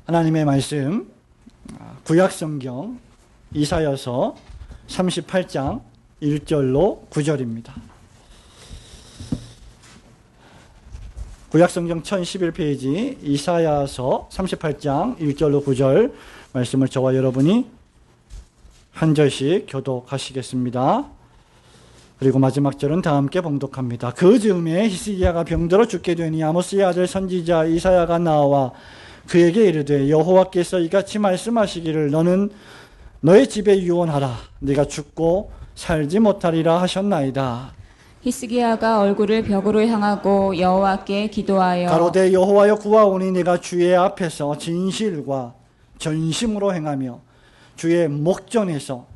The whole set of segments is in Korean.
하나님의 말씀, 구약성경 이사야서 38장 1절로 9절입니다. 구약성경 1011페이지 이사야서 38장 1절로 9절 말씀을 저와 여러분이 한 절씩 교독하시겠습니다. 그리고 마지막 절은 다 함께 봉독합니다. 그 즈음에 히스기야가 병들어 죽게 되니 아모스의 아들 선지자 이사야가 나와 그에게 이르되 여호와께서 이같이 말씀하시기를 너는 너의 집에 유언하라. 네가 죽고 살지 못하리라 하셨나이다. 히스기야가 얼굴을 벽으로 향하고 여호와께 기도하여 가로되 여호와여 구하오니 내가 주의 앞에서 진실과 전심으로 행하며 주의 목전에서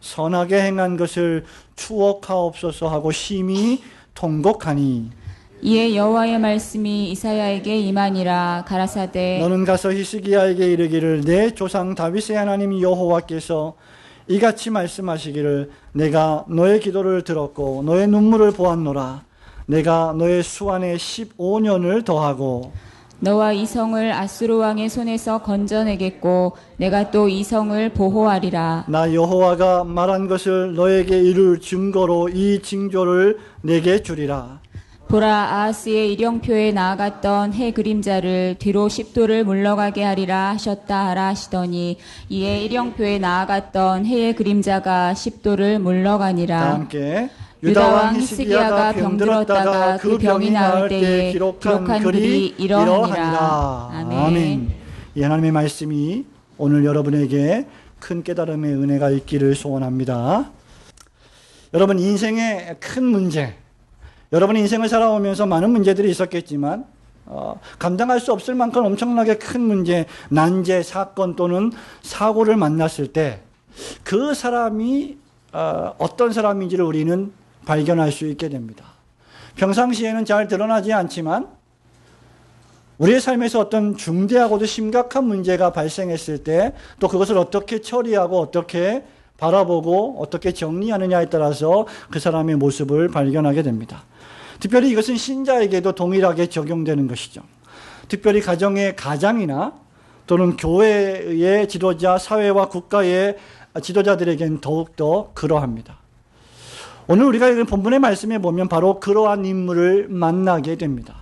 선하게 행한 것을 추억하옵소서 하고 심히 통곡하니 이에 여호와의 말씀이 이사야에게 임하니라. 가라사대 너는 가서 히스기야에게 이르기를 내 조상 다윗의 하나님 여호와께서 이같이 말씀하시기를 내가 너의 기도를 들었고 너의 눈물을 보았노라. 내가 너의 수완에 15년을 더하고 너와 이 성을 아수르 왕의 손에서 건져내겠고 내가 또 이 성을 보호하리라. 나 여호와가 말한 것을 너에게 이룰 증거로 이 징조를 내게 주리라. 보라, 아하스의 일령표에 나아갔던 해 그림자를 뒤로 10도를 물러가게 하리라 하셨다 하라 하시더니 이에 일령표에 나아갔던 해의 그림자가 10도를 물러가니라. 다 함께 유다 왕 히스기야가 병들었다가 그 병이 나을 때에 기록한 글이 이러하니라. 아멘. 이 하나님의 말씀이 오늘 여러분에게 큰 깨달음의 은혜가 있기를 소원합니다. 여러분 인생의 큰 문제, 여러분 인생을 살아오면서 많은 문제들이 있었겠지만 감당할 수 없을 만큼 엄청나게 큰 문제, 난제, 사건 또는 사고를 만났을 때 그 사람이 어떤 사람인지를 우리는 발견할 수 있게 됩니다. 평상시에는 잘 드러나지 않지만 우리의 삶에서 어떤 중대하고도 심각한 문제가 발생했을 때 또 그것을 어떻게 처리하고 어떻게 바라보고 어떻게 정리하느냐에 따라서 그 사람의 모습을 발견하게 됩니다. 특별히 이것은 신자에게도 동일하게 적용되는 것이죠. 특별히 가정의 가장이나 또는 교회의 지도자, 사회와 국가의 지도자들에게는 더욱더 그러합니다. 오늘 우리가 읽은 본문의 말씀에 보면 바로 그러한 인물을 만나게 됩니다.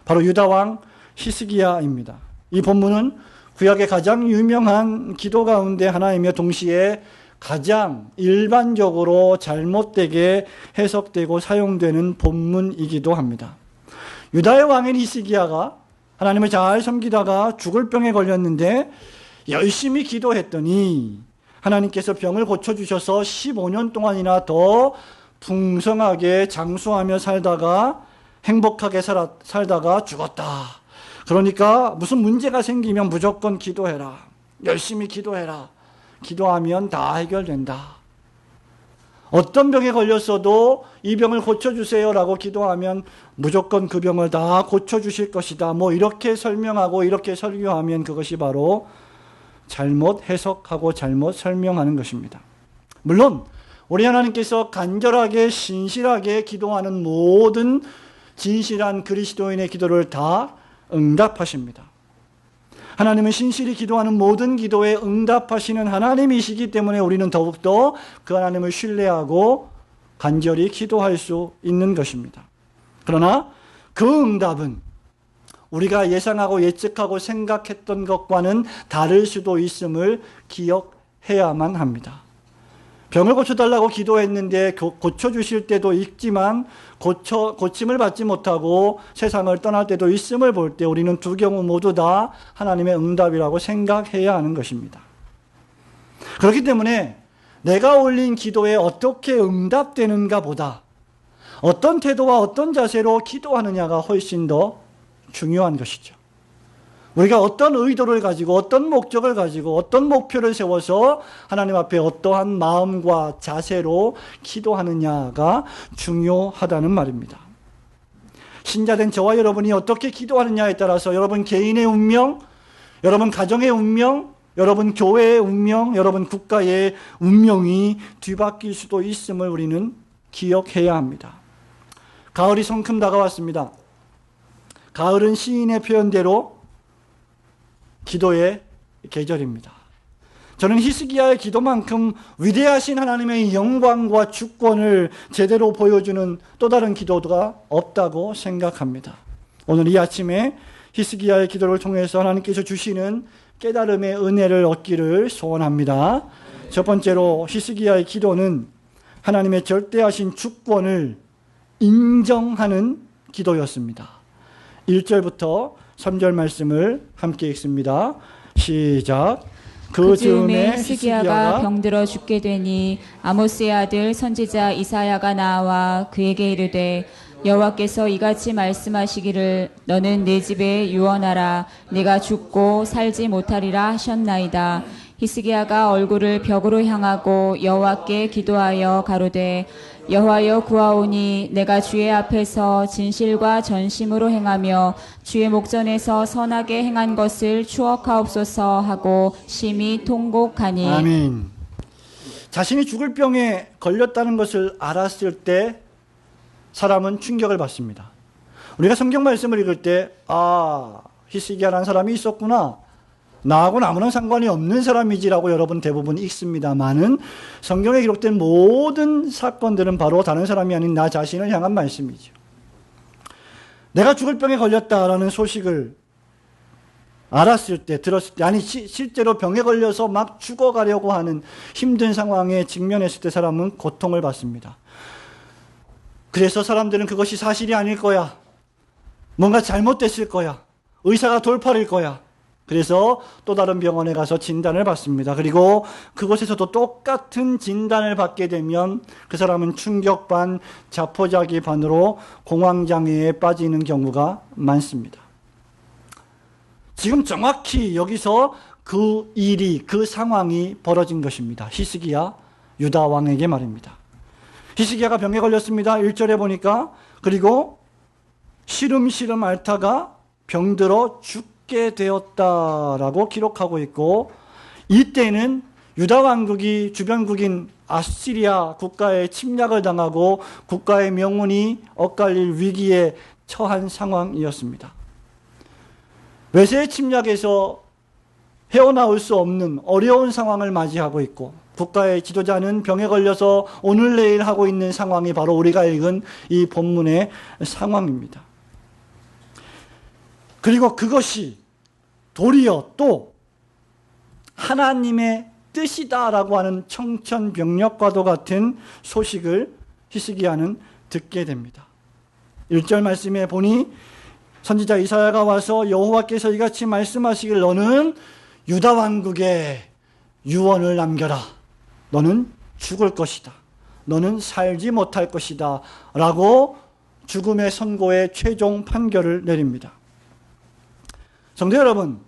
바로 유다왕 히스기야입니다. 이 본문은 구약의 가장 유명한 기도 가운데 하나이며 동시에 가장 일반적으로 잘못되게 해석되고 사용되는 본문이기도 합니다. 유다의 왕인 히스기야가 하나님을 잘 섬기다가 죽을 병에 걸렸는데 열심히 기도했더니 하나님께서 병을 고쳐주셔서 15년 동안이나 더 풍성하게 장수하며 살다가 행복하게 살다가 죽었다. 그러니까 무슨 문제가 생기면 무조건 기도해라. 열심히 기도해라. 기도하면 다 해결된다. 어떤 병에 걸렸어도 이 병을 고쳐주세요라고 기도하면 무조건 그 병을 다 고쳐주실 것이다. 이렇게 설명하고 이렇게 설교하면 그것이 바로 잘못 해석하고 잘못 설명하는 것입니다. 물론 우리 하나님께서 간절하게 신실하게 기도하는 모든 진실한 그리스도인의 기도를 다 응답하십니다. 하나님은 신실히 기도하는 모든 기도에 응답하시는 하나님이시기 때문에 우리는 더욱더 그 하나님을 신뢰하고 간절히 기도할 수 있는 것입니다. 그러나 그 응답은 우리가 예상하고 예측하고 생각했던 것과는 다를 수도 있음을 기억해야만 합니다. 병을 고쳐달라고 기도했는데 고쳐주실 때도 있지만 고침을 받지 못하고 세상을 떠날 때도 있음을 볼 때 우리는 두 경우 모두 다 하나님의 응답이라고 생각해야 하는 것입니다. 그렇기 때문에 내가 올린 기도에 어떻게 응답되는가 보다 어떤 태도와 어떤 자세로 기도하느냐가 훨씬 더 중요한 것이죠. 우리가 어떤 의도를 가지고 어떤 목적을 가지고 어떤 목표를 세워서 하나님 앞에 어떠한 마음과 자세로 기도하느냐가 중요하다는 말입니다. 신자된 저와 여러분이 어떻게 기도하느냐에 따라서 여러분 개인의 운명, 여러분 가정의 운명, 여러분 교회의 운명, 여러분 국가의 운명이 뒤바뀔 수도 있음을 우리는 기억해야 합니다. 가을이 성큼 다가왔습니다. 가을은 시인의 표현대로 기도의 계절입니다. 저는 히스기야의 기도만큼 위대하신 하나님의 영광과 주권을 제대로 보여주는 또 다른 기도가 없다고 생각합니다. 오늘 이 아침에 히스기야의 기도를 통해서 하나님께서 주시는 깨달음의 은혜를 얻기를 소원합니다. 첫 번째로 히스기야의 기도는 하나님의 절대하신 주권을 인정하는 기도였습니다. 1절부터 3절 말씀을 함께 읽습니다. 시작. 그 즈음에 히스기야가 병들어 죽게 되니 아모스의 아들 선지자 이사야가 나와 그에게 이르되 여호와께서 이같이 말씀하시기를 너는 내 집에 유언하라 내가 죽고 살지 못하리라 하셨나이다. 히스기야가 얼굴을 벽으로 향하고 여호와께 기도하여 가로되 여호와여 구하오니 내가 주의 앞에서 진실과 전심으로 행하며 주의 목전에서 선하게 행한 것을 추억하옵소서 하고 심히 통곡하니. 아멘. 자신이 죽을 병에 걸렸다는 것을 알았을 때 사람은 충격을 받습니다. 우리가 성경 말씀을 읽을 때 히스기야라는 사람이 있었구나, 나하고는 아무런 상관이 없는 사람이지라고 여러분 대부분 읽습니다만은 성경에 기록된 모든 사건들은 바로 다른 사람이 아닌 나 자신을 향한 말씀이죠. 내가 죽을 병에 걸렸다라는 소식을 알았을 때, 들었을 때, 아니 실제로 병에 걸려서 막 죽어가려고 하는 힘든 상황에 직면했을 때 사람은 고통을 받습니다. 그래서 사람들은 그것이 사실이 아닐 거야, 뭔가 잘못됐을 거야, 의사가 돌팔일 거야, 그래서 또 다른 병원에 가서 진단을 받습니다. 그리고 그곳에서도 똑같은 진단을 받게 되면 그 사람은 충격 반, 자포자기 반으로 공황장애에 빠지는 경우가 많습니다. 지금 정확히 여기서 그 일이, 그 상황이 벌어진 것입니다. 히스기야 유다 왕에게 말입니다. 히스기야가 병에 걸렸습니다. 1절에 보니까. 그리고 시름시름 앓다가 병들어 죽게 되었다라고 기록하고 있고, 이때는 유다 왕국이 주변국인 아시리아 국가에 침략을 당하고 국가의 명운이 엇갈릴 위기에 처한 상황이었습니다. 외세의 침략에서 헤어나올 수 없는 어려운 상황을 맞이하고 있고, 국가의 지도자는 병에 걸려서 오늘 내일 하고 있는 상황이 바로 우리가 읽은 이 본문의 상황입니다. 그리고 그것이 도리어 또 하나님의 뜻이다라고 하는 청천벽력과도 같은 소식을 히스기야는 듣게 됩니다. 1절 말씀에 보니 선지자 이사야가 와서 여호와께서 이같이 말씀하시길 너는 유다 왕국에 유언을 남겨라. 너는 죽을 것이다. 너는 살지 못할 것이다. 라고 죽음의 선고의 최종 판결을 내립니다. 성도 여러분,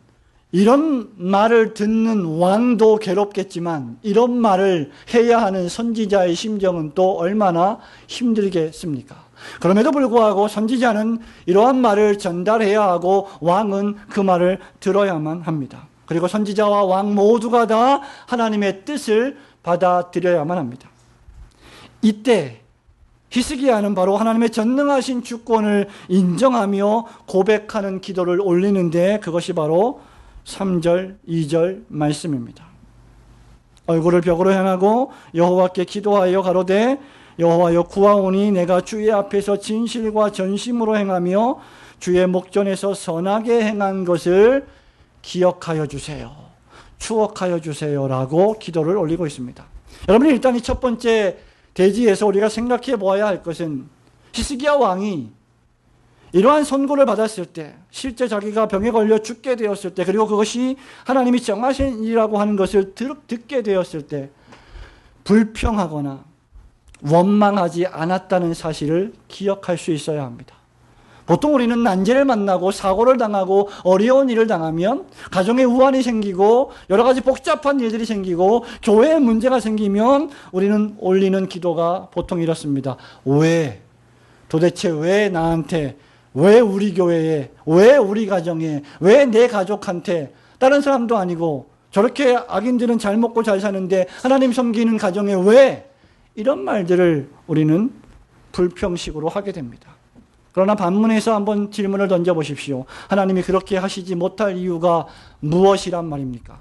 이런 말을 듣는 왕도 괴롭겠지만 이런 말을 해야 하는 선지자의 심정은 또 얼마나 힘들겠습니까? 그럼에도 불구하고 선지자는 이러한 말을 전달해야 하고 왕은 그 말을 들어야만 합니다. 그리고 선지자와 왕 모두가 다 하나님의 뜻을 받아들여야만 합니다. 이때 히스기야는 바로 하나님의 전능하신 주권을 인정하며 고백하는 기도를 올리는데 그것이 바로 3절, 2절 말씀입니다. 얼굴을 벽으로 향하고 여호와께 기도하여 가로되 여호와여 구하오니 내가 주의 앞에서 진실과 전심으로 행하며 주의 목전에서 선하게 행한 것을 기억하여 주세요. 추억하여 주세요라고 기도를 올리고 있습니다. 여러분이 일단 이 첫 번째 대지에서 우리가 생각해 보아야 할 것은 히스기야 왕이 이러한 선고를 받았을 때, 실제 자기가 병에 걸려 죽게 되었을 때, 그리고 그것이 하나님이 정하신 일이라고 하는 것을 듣게 되었을 때 불평하거나 원망하지 않았다는 사실을 기억할 수 있어야 합니다. 보통 우리는 난제를 만나고 사고를 당하고 어려운 일을 당하면 가정에 우환이 생기고 여러 가지 복잡한 일들이 생기고 교회에 문제가 생기면 우리는 올리는 기도가 보통 이렇습니다. 왜? 도대체 왜 나한테? 왜 우리 교회에? 왜 우리 가정에? 왜 내 가족한테? 다른 사람도 아니고 저렇게 악인들은 잘 먹고 잘 사는데 하나님 섬기는 가정에 왜? 이런 말들을 우리는 불평식으로 하게 됩니다. 그러나 반문해서 한번 질문을 던져보십시오. 하나님이 그렇게 하시지 못할 이유가 무엇이란 말입니까?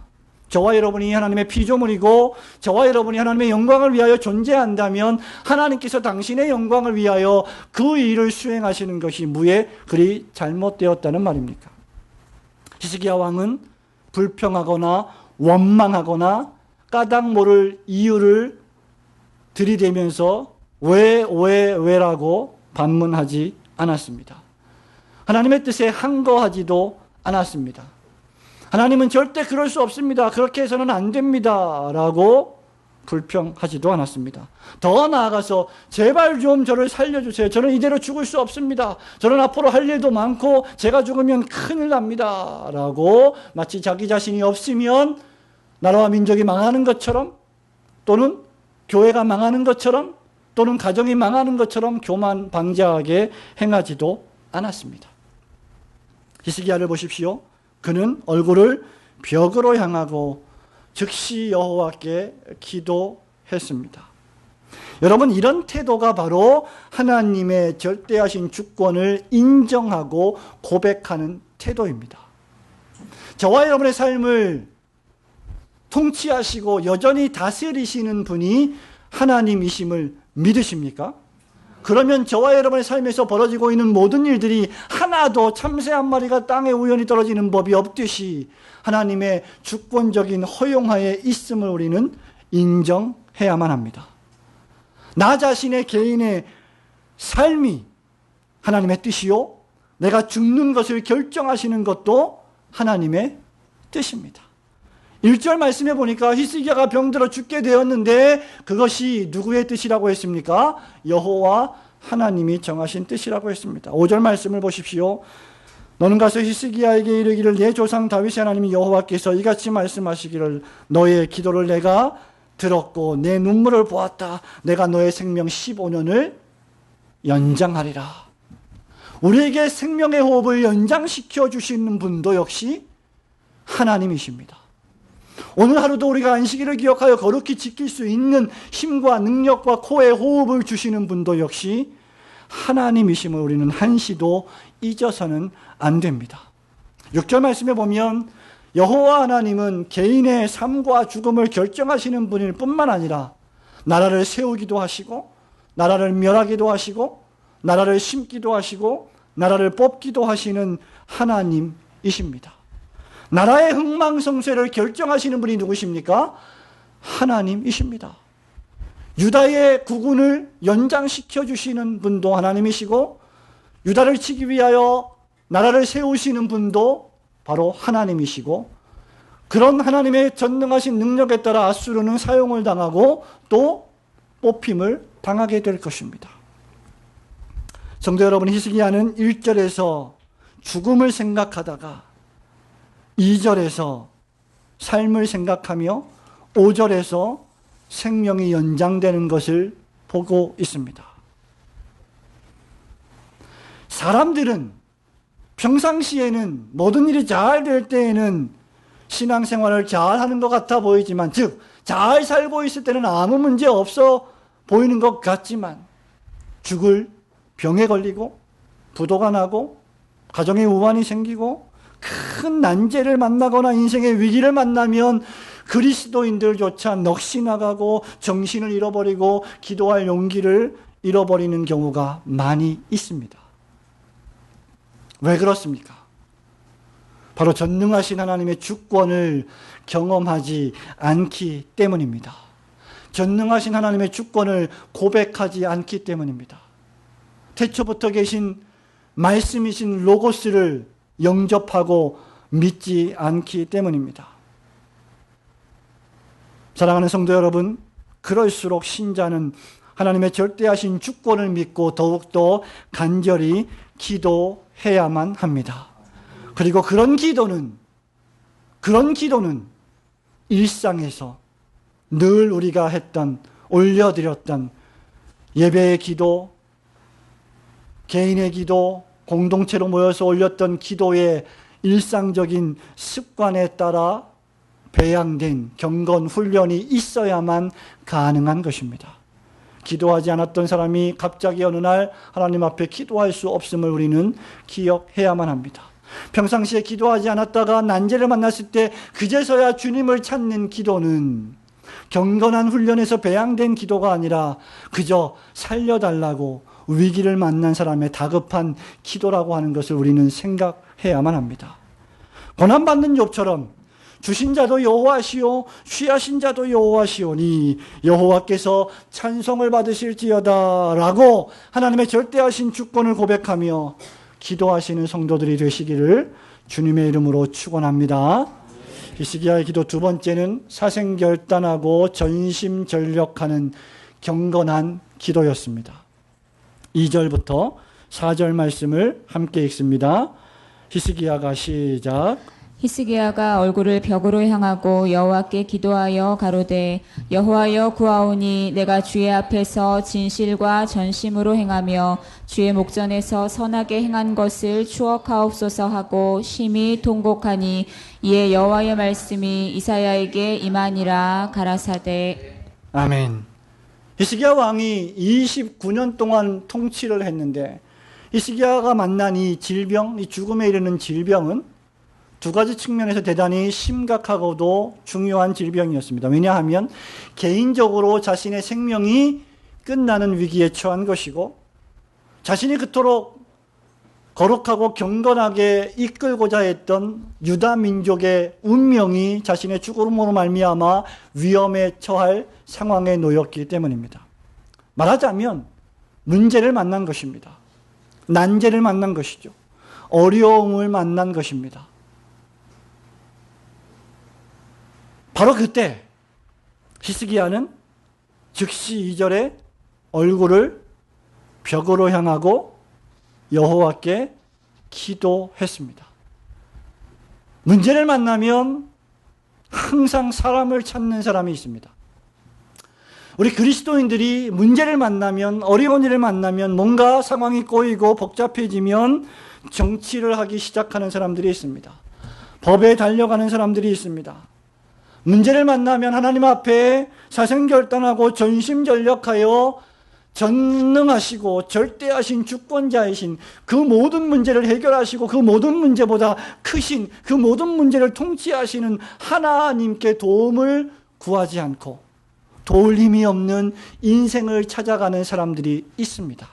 저와 여러분이 하나님의 피조물이고 저와 여러분이 하나님의 영광을 위하여 존재한다면 하나님께서 당신의 영광을 위하여 그 일을 수행하시는 것이 무에 그리 잘못되었다는 말입니까? 히스기야 왕은 불평하거나 원망하거나 까닭 모를 이유를 들이대면서 왜라고 반문하지 않았습니다. 하나님의 뜻에 항거하지도 않았습니다. 하나님은 절대 그럴 수 없습니다. 그렇게 해서는 안 됩니다. 라고 불평하지도 않았습니다. 더 나아가서 제발 좀 저를 살려주세요. 저는 이대로 죽을 수 없습니다. 저는 앞으로 할 일도 많고 제가 죽으면 큰일 납니다. 라고 마치 자기 자신이 없으면 나라와 민족이 망하는 것처럼 또는 교회가 망하는 것처럼 또는 가정이 망하는 것처럼 교만방자하게 행하지도 않았습니다. 히스기야를 보십시오. 그는 얼굴을 벽으로 향하고 즉시 여호와께 기도했습니다. 여러분, 이런 태도가 바로 하나님의 절대하신 주권을 인정하고 고백하는 태도입니다. 저와 여러분의 삶을 통치하시고 여전히 다스리시는 분이 하나님이심을 믿으십니까? 그러면 저와 여러분의 삶에서 벌어지고 있는 모든 일들이 하나도 참새 한 마리가 땅에 우연히 떨어지는 법이 없듯이 하나님의 주권적인 허용하에 있음을 우리는 인정해야만 합니다. 나 자신의 개인의 삶이 하나님의 뜻이요, 내가 죽는 것을 결정하시는 것도 하나님의 뜻입니다. 1절 말씀해 보니까 히스기야가 병들어 죽게 되었는데 그것이 누구의 뜻이라고 했습니까? 여호와 하나님이 정하신 뜻이라고 했습니다. 5절 말씀을 보십시오. 너는 가서 히스기야에게 이르기를 내 조상 다윗의 하나님 여호와께서 이같이 말씀하시기를 너의 기도를 내가 들었고 내 눈물을 보았다. 내가 너의 생명 15년을 연장하리라. 우리에게 생명의 호흡을 연장시켜 주시는 분도 역시 하나님이십니다. 오늘 하루도 우리가 안식일을 기억하여 거룩히 지킬 수 있는 힘과 능력과 코에 호흡을 주시는 분도 역시 하나님이심을 우리는 한시도 잊어서는 안 됩니다. 6절 말씀에 보면 여호와 하나님은 개인의 삶과 죽음을 결정하시는 분일 뿐만 아니라 나라를 세우기도 하시고 나라를 멸하기도 하시고 나라를 심기도 하시고 나라를 뽑기도 하시는 하나님이십니다. 나라의 흥망성쇠를 결정하시는 분이 누구십니까? 하나님이십니다. 유다의 국군을 연장시켜 주시는 분도 하나님이시고 유다를 치기 위하여 나라를 세우시는 분도 바로 하나님이시고 그런 하나님의 전능하신 능력에 따라 아수르는 사용을 당하고 또 뽑힘을 당하게 될 것입니다. 성도 여러분, 히스기야는 1절에서 죽음을 생각하다가 2절에서 삶을 생각하며 5절에서 생명이 연장되는 것을 보고 있습니다. 사람들은 평상시에는 모든 일이 잘 될 때에는 신앙생활을 잘 하는 것 같아 보이지만, 즉 잘 살고 있을 때는 아무 문제 없어 보이는 것 같지만 죽을 병에 걸리고 부도가 나고 가정에 우환이 생기고 큰 난제를 만나거나 인생의 위기를 만나면 그리스도인들조차 넋이 나가고 정신을 잃어버리고 기도할 용기를 잃어버리는 경우가 많이 있습니다. 왜 그렇습니까? 바로 전능하신 하나님의 주권을 경험하지 않기 때문입니다. 전능하신 하나님의 주권을 고백하지 않기 때문입니다. 태초부터 계신 말씀이신 로고스를 영접하고 믿지 않기 때문입니다. 사랑하는 성도 여러분, 그럴수록 신자는 하나님의 절대하신 주권을 믿고 더욱더 간절히 기도해야만 합니다. 그리고 그런 기도는 일상에서 늘 우리가 했던, 올려드렸던 예배의 기도, 개인의 기도, 공동체로 모여서 올렸던 기도의 일상적인 습관에 따라 배양된 경건 훈련이 있어야만 가능한 것입니다. 기도하지 않았던 사람이 갑자기 어느 날 하나님 앞에 기도할 수 없음을 우리는 기억해야만 합니다. 평상시에 기도하지 않았다가 난제를 만났을 때 그제서야 주님을 찾는 기도는 경건한 훈련에서 배양된 기도가 아니라 그저 살려달라고 위기를 만난 사람의 다급한 기도라고 하는 것을 우리는 생각해야만 합니다. 고난받는 욥처럼 주신 자도 여호와시오 취하신 자도 여호와시오니 여호와께서 찬송을 받으실지어다 라고 하나님의 절대하신 주권을 고백하며 기도하시는 성도들이 되시기를 주님의 이름으로 축원합니다. 히스기야의 기도 두 번째는 사생결단하고 전심전력하는 경건한 기도였습니다. 2절부터 4절 말씀을 함께 읽습니다. 히스기야가 시작. 히스기야가 얼굴을 벽으로 향하고 여호와께 기도하여 가로되 여호와여 구하오니 내가 주의 앞에서 진실과 전심으로 행하며 주의 목전에서 선하게 행한 것을 추억하옵소서 하고 심히 통곡하니 이에 여호와의 말씀이 이사야에게 임하니라 가라사대. 아멘. 히스기야 왕이 29년 동안 통치를 했는데 히스기야가 만난 이 질병, 이 죽음에 이르는 질병은 두 가지 측면에서 대단히 심각하고도 중요한 질병이었습니다. 왜냐하면 개인적으로 자신의 생명이 끝나는 위기에 처한 것이고 자신이 그토록 거룩하고 경건하게 이끌고자 했던 유다 민족의 운명이 자신의 죽음으로 말미암아 위험에 처할 상황에 놓였기 때문입니다. 말하자면 문제를 만난 것입니다. 난제를 만난 것이죠. 어려움을 만난 것입니다. 바로 그때 히스기야는 즉시 2절에 얼굴을 벽으로 향하고 여호와께 기도했습니다. 문제를 만나면 항상 사람을 찾는 사람이 있습니다. 우리 그리스도인들이 문제를 만나면, 어려운 일을 만나면, 뭔가 상황이 꼬이고 복잡해지면 정치를 하기 시작하는 사람들이 있습니다. 법에 달려가는 사람들이 있습니다. 문제를 만나면 하나님 앞에 사생결단하고 전심전력하여 전능하시고 절대하신 주권자이신 그 모든 문제를 해결하시고 그 모든 문제보다 크신 그 모든 문제를 통치하시는 하나님께 도움을 구하지 않고 도울 힘이 없는 인생을 찾아가는 사람들이 있습니다.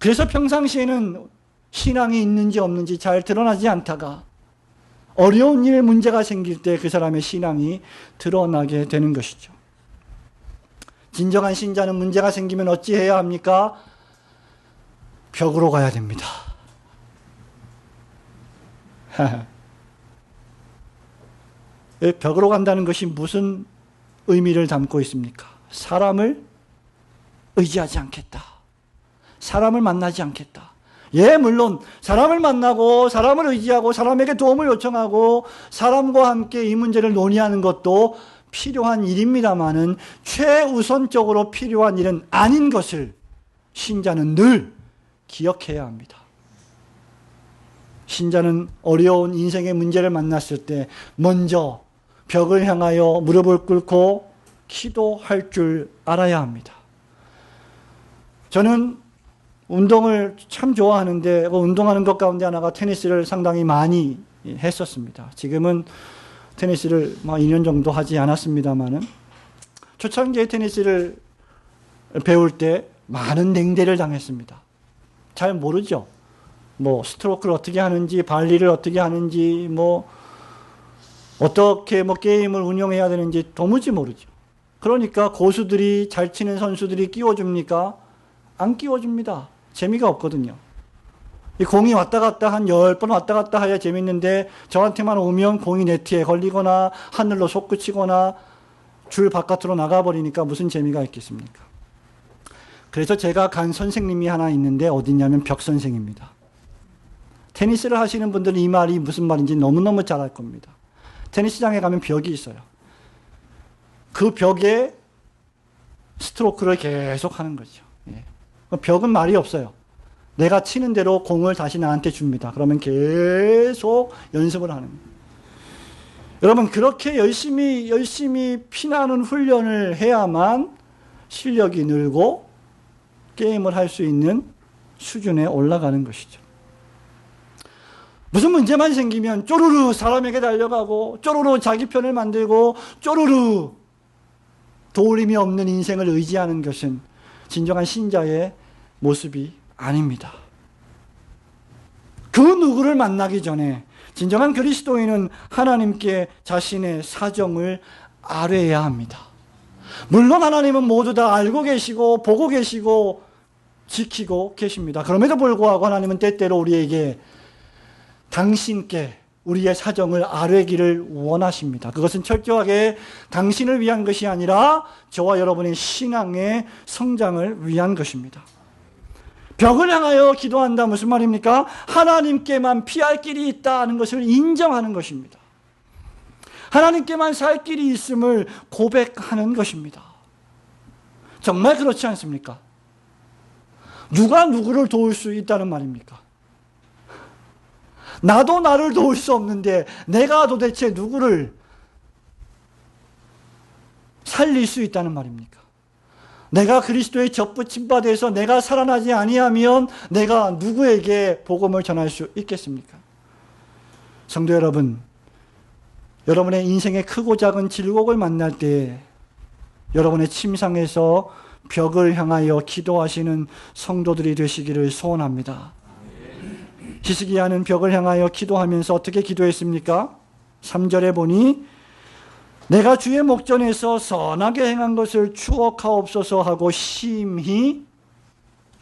그래서 평상시에는 신앙이 있는지 없는지 잘 드러나지 않다가 어려운 일 문제가 생길 때 그 사람의 신앙이 드러나게 되는 것이죠. 진정한 신자는 문제가 생기면 어찌해야 합니까? 벽으로 가야 됩니다. 벽으로 간다는 것이 무슨 의미를 담고 있습니까? 사람을 의지하지 않겠다. 사람을 만나지 않겠다. 예, 물론 사람을 만나고 사람을 의지하고 사람에게 도움을 요청하고 사람과 함께 이 문제를 논의하는 것도 필요한 일입니다마는 최우선적으로 필요한 일은 아닌 것을 신자는 늘 기억해야 합니다. 신자는 어려운 인생의 문제를 만났을 때 먼저 벽을 향하여 무릎을 꿇고 기도할 줄 알아야 합니다. 저는 운동을 참 좋아하는데 운동하는 것 가운데 하나가 테니스를 상당히 많이 했었습니다. 지금은 테니스를 2년 정도 하지 않았습니다만은 초창기에 테니스를 배울 때 많은 냉대를 당했습니다. 잘 모르죠. 스트로크를 어떻게 하는지, 발리를 어떻게 하는지, 어떻게 게임을 운영해야 되는지 도무지 모르죠. 그러니까 고수들이, 잘 치는 선수들이 끼워줍니까? 안 끼워줍니다. 재미가 없거든요. 이 공이 왔다 갔다 한 10번 왔다 갔다 해야 재밌는데 저한테만 오면 공이 네트에 걸리거나 하늘로 솟구치거나 줄 바깥으로 나가버리니까 무슨 재미가 있겠습니까? 그래서 제가 간 선생님이 하나 있는데 어디냐면 벽선생입니다. 테니스를 하시는 분들은 이 말이 무슨 말인지 너무너무 잘 알 겁니다. 테니스장에 가면 벽이 있어요. 그 벽에 스트로크를 계속 하는 거죠. 벽은 말이 없어요. 내가 치는 대로 공을 다시 나한테 줍니다. 그러면 계속 연습을 하는 거예요. 여러분, 그렇게 열심히 피나는 훈련을 해야만 실력이 늘고 게임을 할 수 있는 수준에 올라가는 것이죠. 무슨 문제만 생기면 쪼르르 사람에게 달려가고 쪼르르 자기 편을 만들고 쪼르르 도울림이 없는 인생을 의지하는 것은 진정한 신자의 모습이 아닙니다. 그 누구를 만나기 전에 진정한 그리스도인은 하나님께 자신의 사정을 아뢰야 합니다. 물론 하나님은 모두 다 알고 계시고 보고 계시고 지키고 계십니다. 그럼에도 불구하고 하나님은 때때로 우리에게 당신께 우리의 사정을 아뢰기를 원하십니다. 그것은 철저하게 당신을 위한 것이 아니라 저와 여러분의 신앙의 성장을 위한 것입니다. 벽을 향하여 기도한다 무슨 말입니까? 하나님께만 피할 길이 있다는 것을 인정하는 것입니다. 하나님께만 살 길이 있음을 고백하는 것입니다. 정말 그렇지 않습니까? 누가 누구를 도울 수 있다는 말입니까? 나도 나를 도울 수 없는데 내가 도대체 누구를 살릴 수 있다는 말입니까? 내가 그리스도의 젖붙임 바 돼서 내가 살아나지 아니하면 내가 누구에게 복음을 전할 수 있겠습니까? 성도 여러분, 여러분의 인생의 크고 작은 질곡을 만날 때 여러분의 침상에서 벽을 향하여 기도하시는 성도들이 되시기를 소원합니다. 히스기야는 벽을 향하여 기도하면서 어떻게 기도했습니까? 3절에 보니 내가 주의 목전에서 선하게 행한 것을 추억하옵소서 하고 심히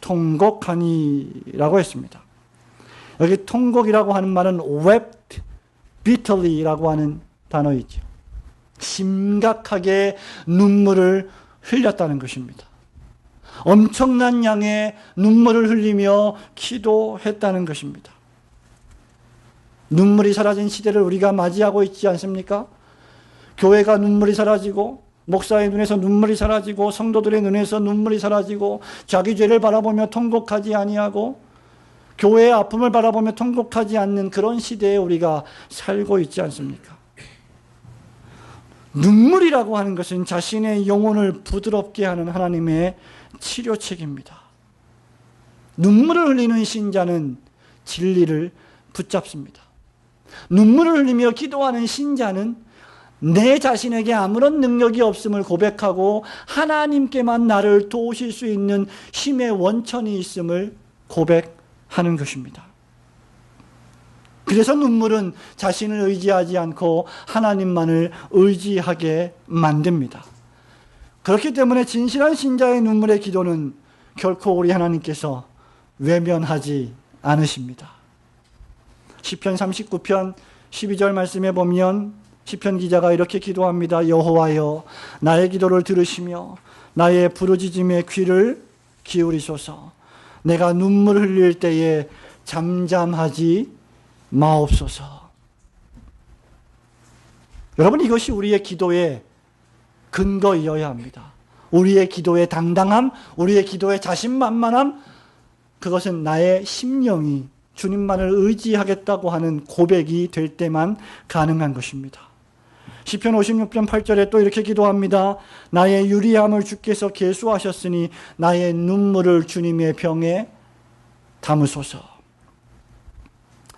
통곡하니라고 했습니다. 여기 통곡이라고 하는 말은 wept bitterly라고 하는 단어이죠. 심각하게 눈물을 흘렸다는 것입니다. 엄청난 양의 눈물을 흘리며 기도했다는 것입니다. 눈물이 사라진 시대를 우리가 맞이하고 있지 않습니까? 교회가 눈물이 사라지고 목사의 눈에서 눈물이 사라지고 성도들의 눈에서 눈물이 사라지고 자기 죄를 바라보며 통곡하지 아니하고 교회의 아픔을 바라보며 통곡하지 않는 그런 시대에 우리가 살고 있지 않습니까? 눈물이라고 하는 것은 자신의 영혼을 부드럽게 하는 하나님의 치료책입니다. 눈물을 흘리는 신자는 진리를 붙잡습니다. 눈물을 흘리며 기도하는 신자는 내 자신에게 아무런 능력이 없음을 고백하고 하나님께만 나를 도우실 수 있는 힘의 원천이 있음을 고백하는 것입니다. 그래서 눈물은 자신을 의지하지 않고 하나님만을 의지하게 만듭니다. 그렇기 때문에 진실한 신자의 눈물의 기도는 결코 우리 하나님께서 외면하지 않으십니다. 시편 39편 12절 말씀에 보면 시편 기자가 이렇게 기도합니다. 여호와여 나의 기도를 들으시며 나의 부르짖음에 귀를 기울이소서. 내가 눈물 흘릴 때에 잠잠하지 마옵소서. 여러분, 이것이 우리의 기도의 근거이어야 합니다. 우리의 기도의 당당함, 우리의 기도의 자신만만함, 그것은 나의 심령이 주님만을 의지하겠다고 하는 고백이 될 때만 가능한 것입니다. 시편 56편 8절에 또 이렇게 기도합니다. 나의 유리함을 주께서 계수하셨으니 나의 눈물을 주님의 병에 담으소서.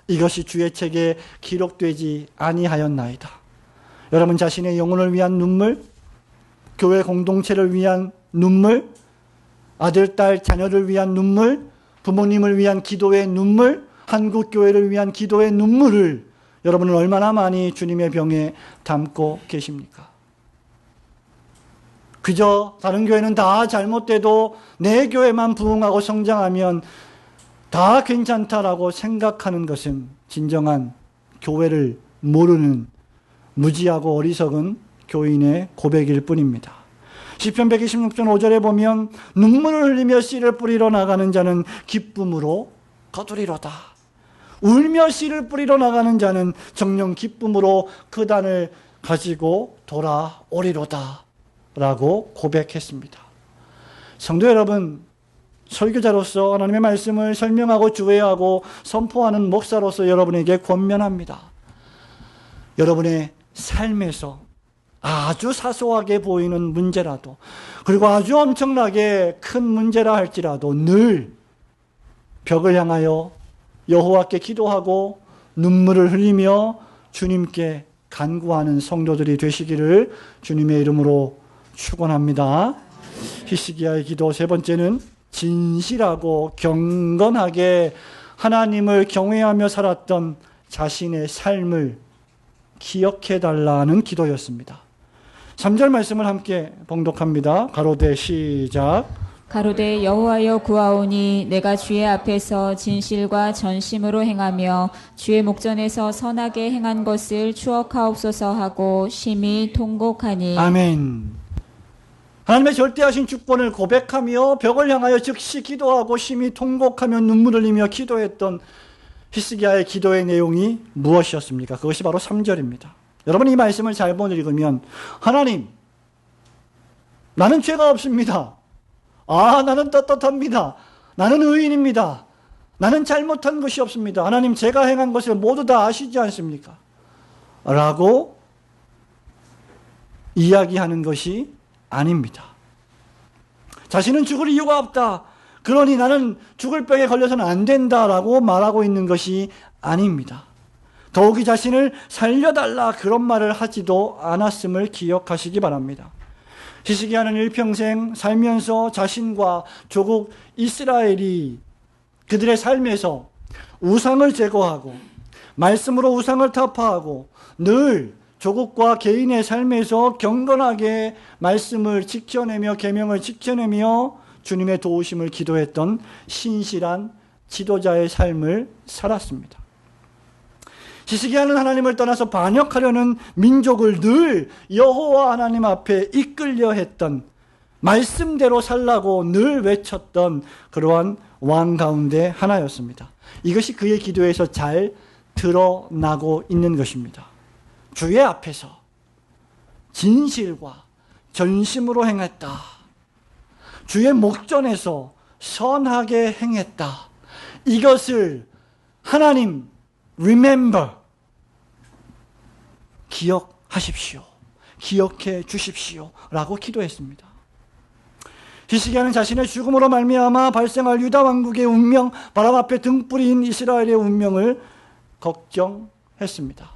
이것이 주의 책에 기록되지 아니하였나이다. 여러분 자신의 영혼을 위한 눈물, 교회 공동체를 위한 눈물, 아들, 딸, 자녀를 위한 눈물, 부모님을 위한 기도의 눈물, 한국교회를 위한 기도의 눈물을 여러분은 얼마나 많이 주님의 병에 담고 계십니까? 그저 다른 교회는 다 잘못돼도 내 교회만 부흥하고 성장하면 다 괜찮다라고 생각하는 것은 진정한 교회를 모르는 무지하고 어리석은 교인의 고백일 뿐입니다. 시편 126편 5절에 보면 눈물을 흘리며 씨를 뿌리러 나가는 자는 기쁨으로 거두리로다. 울며 씨를 뿌리러 나가는 자는 정녕 기쁨으로 그 단을 가지고 돌아오리로다 라고 고백했습니다. 성도 여러분, 설교자로서 하나님의 말씀을 설명하고 주회하고 선포하는 목사로서 여러분에게 권면합니다. 여러분의 삶에서 아주 사소하게 보이는 문제라도, 그리고 아주 엄청나게 큰 문제라 할지라도 늘 벽을 향하여 여호와께 기도하고 눈물을 흘리며 주님께 간구하는 성도들이 되시기를 주님의 이름으로 축원합니다. 히스기야의 기도 세 번째는 진실하고 경건하게 하나님을 경외하며 살았던 자신의 삶을 기억해달라는 기도였습니다. 3절 말씀을 함께 봉독합니다. 가로되 시작. 가로되 여호와여 구하오니 내가 주의 앞에서 진실과 전심으로 행하며 주의 목전에서 선하게 행한 것을 추억하옵소서 하고 심히 통곡하니. 아멘. 하나님의 절대하신 주권을 고백하며 벽을 향하여 즉시 기도하고 심히 통곡하며 눈물을 흘리며 기도했던 히스기야의 기도의 내용이 무엇이었습니까? 그것이 바로 3절입니다. 여러분, 이 말씀을 잘못 읽으면 하나님, 나는 죄가 없습니다. 나는 떳떳합니다. 나는 의인입니다. 나는 잘못한 것이 없습니다. 하나님, 제가 행한 것을 모두 다 아시지 않습니까? 라고 이야기하는 것이 아닙니다. 자신은 죽을 이유가 없다. 그러니 나는 죽을 병에 걸려서는 안 된다라고 말하고 있는 것이 아닙니다. 더욱이 자신을 살려달라 그런 말을 하지도 않았음을 기억하시기 바랍니다. 히스기야는 일평생 살면서 자신과 조국 이스라엘이 그들의 삶에서 우상을 제거하고 말씀으로 우상을 타파하고 늘 조국과 개인의 삶에서 경건하게 말씀을 지켜내며 계명을 지켜내며 주님의 도우심을 기도했던 신실한 지도자의 삶을 살았습니다. 히스기야는 하나님을 떠나서 반역하려는 민족을 늘 여호와 하나님 앞에 이끌려 했던, 말씀대로 살라고 늘 외쳤던 그러한 왕 가운데 하나였습니다. 이것이 그의 기도에서 잘 드러나고 있는 것입니다. 주의 앞에서 진실과 전심으로 행했다. 주의 목전에서 선하게 행했다. 이것을 하나님 remember, 기억하십시오. 기억해 주십시오. 라고 기도했습니다. 히스기야는 자신의 죽음으로 말미암아 발생할 유다 왕국의 운명, 바람 앞에 등불인 이스라엘의 운명을 걱정했습니다.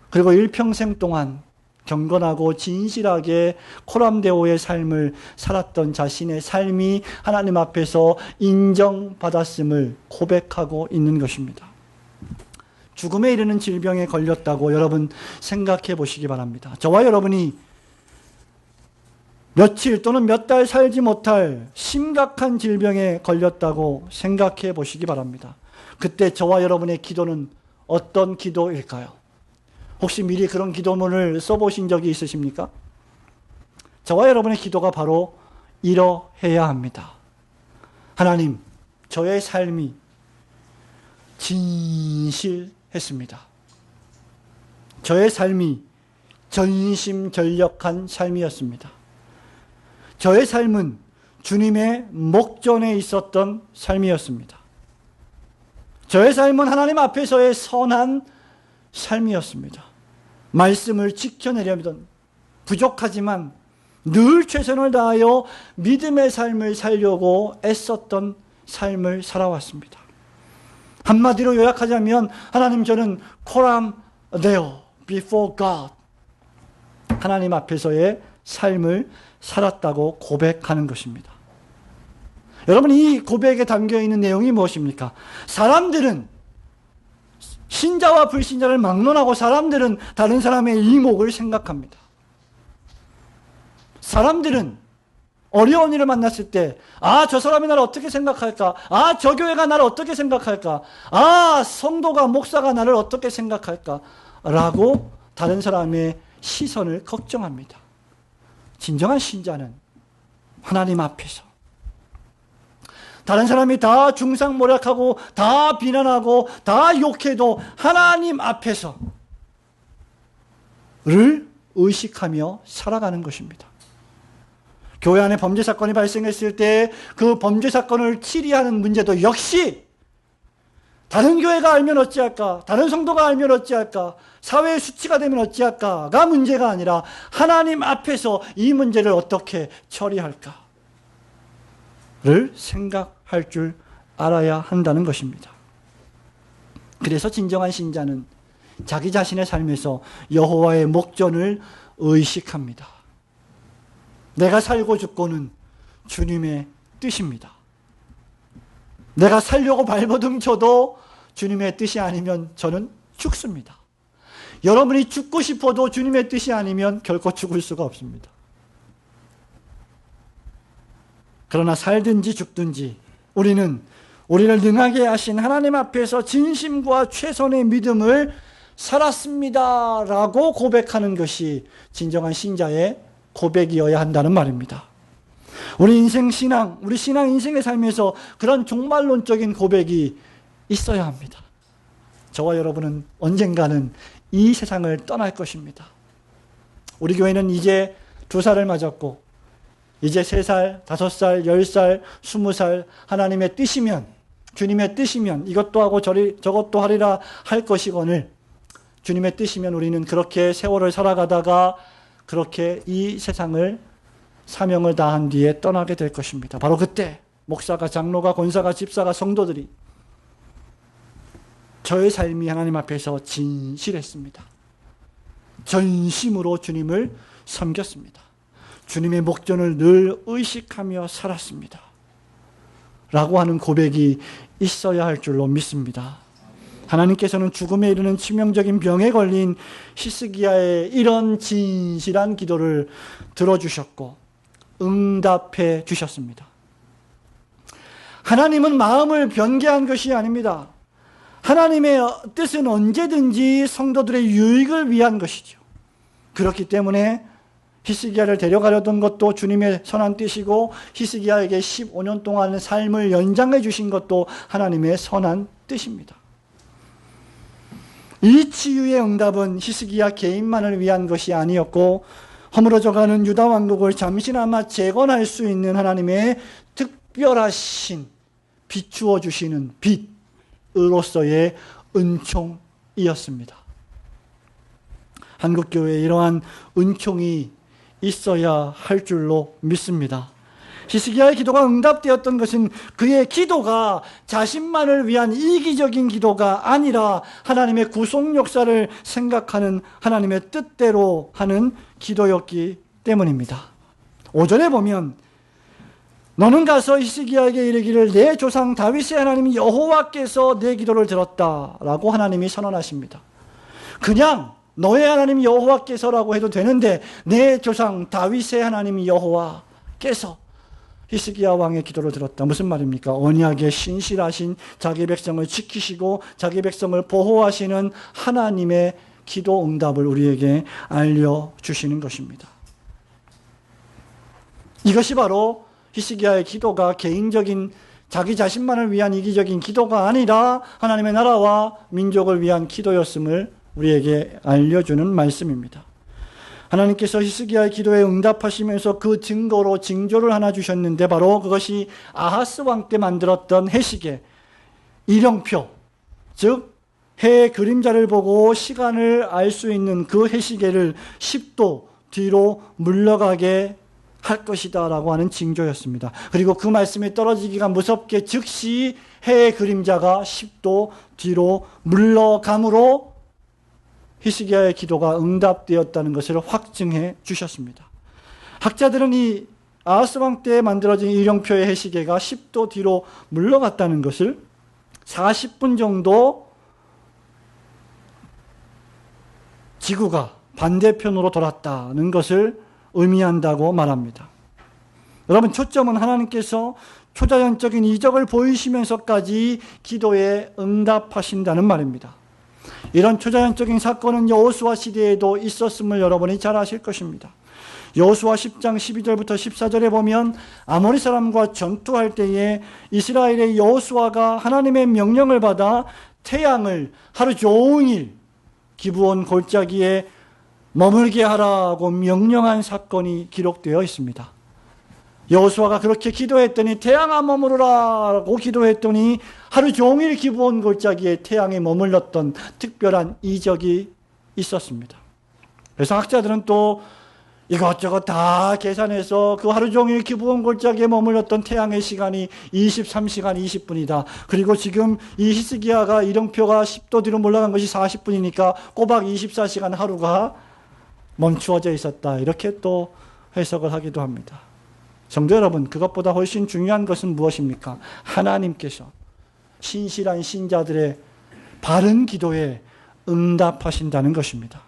그리고 일평생 동안 경건하고 진실하게 코람데오의 삶을 살았던 자신의 삶이 하나님 앞에서 인정받았음을 고백하고 있는 것입니다. 죽음에 이르는 질병에 걸렸다고 여러분 생각해 보시기 바랍니다. 저와 여러분이 며칠 또는 몇 달 살지 못할 심각한 질병에 걸렸다고 생각해 보시기 바랍니다. 그때 저와 여러분의 기도는 어떤 기도일까요? 혹시 미리 그런 기도문을 써보신 적이 있으십니까? 저와 여러분의 기도가 바로 이러해야 합니다. 하나님, 저의 삶이 진실했습니다. 저의 삶이 전심전력한 삶이었습니다. 저의 삶은 주님의 목전에 있었던 삶이었습니다. 저의 삶은 하나님 앞에서의 선한 삶이었습니다. 말씀을 지켜내려면 부족하지만 늘 최선을 다하여 믿음의 삶을 살려고 애썼던 삶을 살아왔습니다. 한마디로 요약하자면 하나님, 저는 코람데오, before God, 하나님 앞에서의 삶을 살았다고 고백하는 것입니다. 여러분, 이 고백에 담겨있는 내용이 무엇입니까? 사람들은, 신자와 불신자를 막론하고 사람들은 다른 사람의 이목을 생각합니다. 사람들은 어려운 일을 만났을 때, 저 사람이 나를 어떻게 생각할까? 저 교회가 나를 어떻게 생각할까? 성도가, 목사가 나를 어떻게 생각할까? 라고 다른 사람의 시선을 걱정합니다. 진정한 신자는 하나님 앞에서 다른 사람이 다 중상모략하고 다 비난하고 다 욕해도 하나님 앞에서를 의식하며 살아가는 것입니다. 교회 안에 범죄 사건이 발생했을 때 그 범죄 사건을 치리하는 문제도 역시 다른 교회가 알면 어찌할까? 다른 성도가 알면 어찌할까? 사회의 수치가 되면 어찌할까가 문제가 아니라 하나님 앞에서 이 문제를 어떻게 처리할까를 생각할 줄 알아야 한다는 것입니다. 그래서 진정한 신자는 자기 자신의 삶에서 여호와의 목전을 의식합니다. 내가 살고 죽고는 주님의 뜻입니다. 내가 살려고 발버둥 쳐도 주님의 뜻이 아니면 저는 죽습니다. 여러분이 죽고 싶어도 주님의 뜻이 아니면 결코 죽을 수가 없습니다. 그러나 살든지 죽든지 우리는 우리를 능하게 하신 하나님 앞에서 진심과 최선의 믿음을 살았습니다 라고 고백하는 것이 진정한 신자의 고백이어야 한다는 말입니다. 우리 신앙 인생의 삶에서 그런 종말론적인 고백이 있어야 합니다. 저와 여러분은 언젠가는 이 세상을 떠날 것입니다. 우리 교회는 이제 2살을 맞았고 이제 3살, 5살, 10살, 20살 하나님의 뜻이면, 주님의 뜻이면 이것도 하고 저것도 하리라 할 것이거늘 주님의 뜻이면 우리는 그렇게 세월을 살아가다가 그렇게 이 세상을 사명을 다한 뒤에 떠나게 될 것입니다. 바로 그때 목사가, 장로가, 권사가, 집사가, 성도들이 저의 삶이 하나님 앞에서 진실했습니다. 전심으로 주님을 섬겼습니다. 주님의 목전을 늘 의식하며 살았습니다. 라고 하는 고백이 있어야 할 줄로 믿습니다. 하나님께서는 죽음에 이르는 치명적인 병에 걸린 히스기야의 이런 진실한 기도를 들어주셨고 응답해 주셨습니다. 하나님은 마음을 변개한 것이 아닙니다. 하나님의 뜻은 언제든지 성도들의 유익을 위한 것이죠. 그렇기 때문에 히스기야를 데려가려던 것도 주님의 선한 뜻이고 히스기야에게 15년 동안의 삶을 연장해 주신 것도 하나님의 선한 뜻입니다. 이 치유의 응답은 히스기야 개인만을 위한 것이 아니었고 허물어져가는 유다 왕국을 잠시나마 재건할 수 있는 하나님의 특별하신 비추어 주시는 빛으로서의 은총이었습니다. 한국교회에 이러한 은총이 있어야 할 줄로 믿습니다. 히스기야의 기도가 응답되었던 것은 그의 기도가 자신만을 위한 이기적인 기도가 아니라 하나님의 구속 역사를 생각하는 하나님의 뜻대로 하는 기도였기 때문입니다. 5절에 보면 너는 가서 히스기야에게 이르기를 내 조상 다윗의 하나님 여호와께서 내 기도를 들었다라고 하나님이 선언하십니다. 그냥 너의 하나님 여호와께서라고 해도 되는데 내 조상 다윗의 하나님 여호와께서 히스기야 왕의 기도를 들었다. 무슨 말입니까? 언약에 신실하신 자기 백성을 지키시고 자기 백성을 보호하시는 하나님의 기도 응답을 우리에게 알려주시는 것입니다. 이것이 바로 히스기야의 기도가 개인적인 자기 자신만을 위한 이기적인 기도가 아니라 하나님의 나라와 민족을 위한 기도였음을 우리에게 알려주는 말씀입니다. 하나님께서 히스기야의 기도에 응답하시면서 그 증거로 징조를 하나 주셨는데 바로 그것이 아하스 왕 때 만들었던 해시계, 일령표, 즉 해의 그림자를 보고 시간을 알 수 있는 그 해시계를 10도 뒤로 물러가게 할 것이다 라고 하는 징조였습니다. 그리고 그 말씀이 떨어지기가 무섭게 즉시 해의 그림자가 10도 뒤로 물러감으로 히스기야의 기도가 응답되었다는 것을 확증해 주셨습니다. 학자들은 이 아하스 왕 때 만들어진 일령표의 해시계가 10도 뒤로 물러갔다는 것을 40분 정도 지구가 반대편으로 돌았다는 것을 의미한다고 말합니다. 여러분, 초점은 하나님께서 초자연적인 이적을 보이시면서까지 기도에 응답하신다는 말입니다. 이런 초자연적인 사건은 여호수아 시대에도 있었음을 여러분이 잘 아실 것입니다. 여호수아 10장 12절부터 14절에 보면 아모리 사람과 전투할 때에 이스라엘의 여호수아가 하나님의 명령을 받아 태양을 하루 종일 기브온 골짜기에 머물게 하라고 명령한 사건이 기록되어 있습니다. 여호수아가 그렇게 기도했더니 태양아 머무르라고 기도했더니 하루 종일 기브온 골짜기에 태양이 머물렀던 특별한 이적이 있었습니다. 그래서 학자들은 또 이것저것 다 계산해서 그 하루 종일 기브온 골짜기에 머물렀던 태양의 시간이 23시간 20분이다. 그리고 지금 이 히스기야가 일령표가 10도 뒤로 몰아간 것이 40분이니까 꼬박 24시간 하루가 멈추어져 있었다. 이렇게 또 해석을 하기도 합니다. 성도 여러분, 그것보다 훨씬 중요한 것은 무엇입니까? 하나님께서 신실한 신자들의 바른 기도에 응답하신다는 것입니다.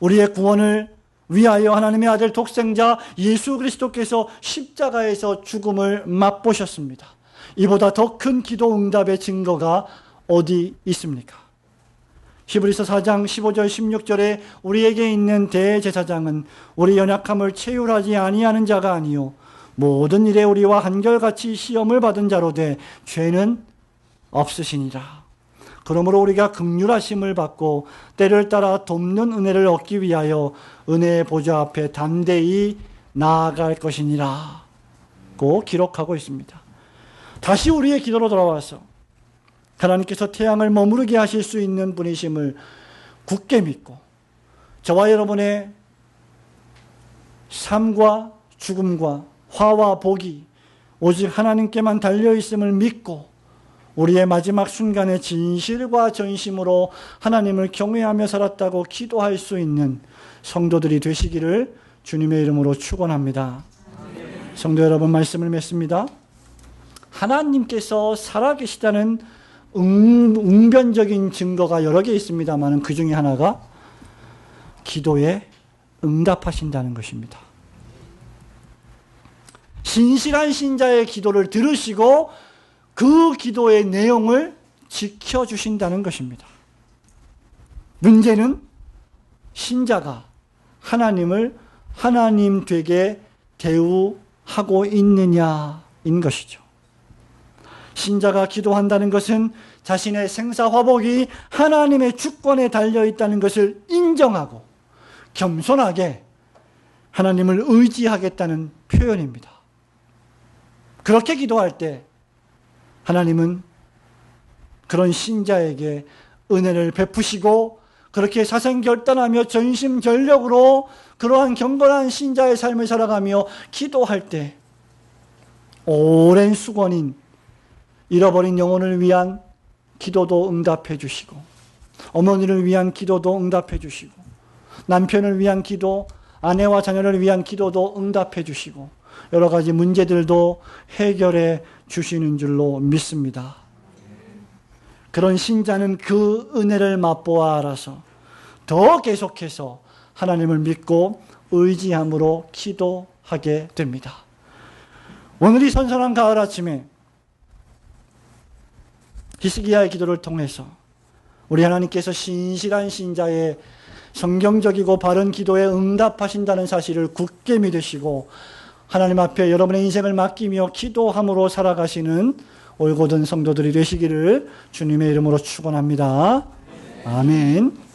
우리의 구원을 위하여 하나님의 아들 독생자 예수 그리스도께서 십자가에서 죽음을 맛보셨습니다. 이보다 더 큰 기도 응답의 증거가 어디 있습니까? 히브리서 4장 15절 16절에 우리에게 있는 대제사장은 우리 연약함을 체휼하지 아니하는 자가 아니요 모든 일에 우리와 한결같이 시험을 받은 자로 돼 죄는 없으시니라. 그러므로 우리가 긍휼하심을 받고 때를 따라 돕는 은혜를 얻기 위하여 은혜의 보좌 앞에 담대히 나아갈 것이니라 고 기록하고 있습니다. 다시 우리의 기도로 돌아와서 하나님께서 태양을 머무르게 하실 수 있는 분이심을 굳게 믿고 저와 여러분의 삶과 죽음과 화와 복이 오직 하나님께만 달려있음을 믿고 우리의 마지막 순간에 진실과 전심으로 하나님을 경외하며 살았다고 기도할 수 있는 성도들이 되시기를 주님의 이름으로 축원합니다. 성도 여러분, 말씀을 맺습니다. 하나님께서 살아계시다는 웅변적인 증거가 여러 개 있습니다만 그 중에 하나가 기도에 응답하신다는 것입니다. 신실한 신자의 기도를 들으시고 그 기도의 내용을 지켜주신다는 것입니다. 문제는 신자가 하나님을 하나님 되게 대우하고 있느냐인 것이죠. 신자가 기도한다는 것은 자신의 생사화복이 하나님의 주권에 달려있다는 것을 인정하고 겸손하게 하나님을 의지하겠다는 표현입니다. 그렇게 기도할 때 하나님은 그런 신자에게 은혜를 베푸시고 그렇게 사생결단하며 전심전력으로 그러한 경건한 신자의 삶을 살아가며 기도할 때 오랜 수건인 잃어버린 영혼을 위한 기도도 응답해 주시고 어머니를 위한 기도도 응답해 주시고 남편을 위한 기도, 아내와 자녀를 위한 기도도 응답해 주시고 여러 가지 문제들도 해결해 주시는 줄로 믿습니다. 그런 신자는 그 은혜를 맛보아 알아서 더 계속해서 하나님을 믿고 의지함으로 기도하게 됩니다. 오늘 이 선선한 가을 아침에 히스기야의 기도를 통해서 우리 하나님께서 신실한 신자의 성경적이고 바른 기도에 응답하신다는 사실을 굳게 믿으시고 하나님 앞에 여러분의 인생을 맡기며 기도함으로 살아가시는 올곧은 성도들이 되시기를 주님의 이름으로 축원합니다. 아멘.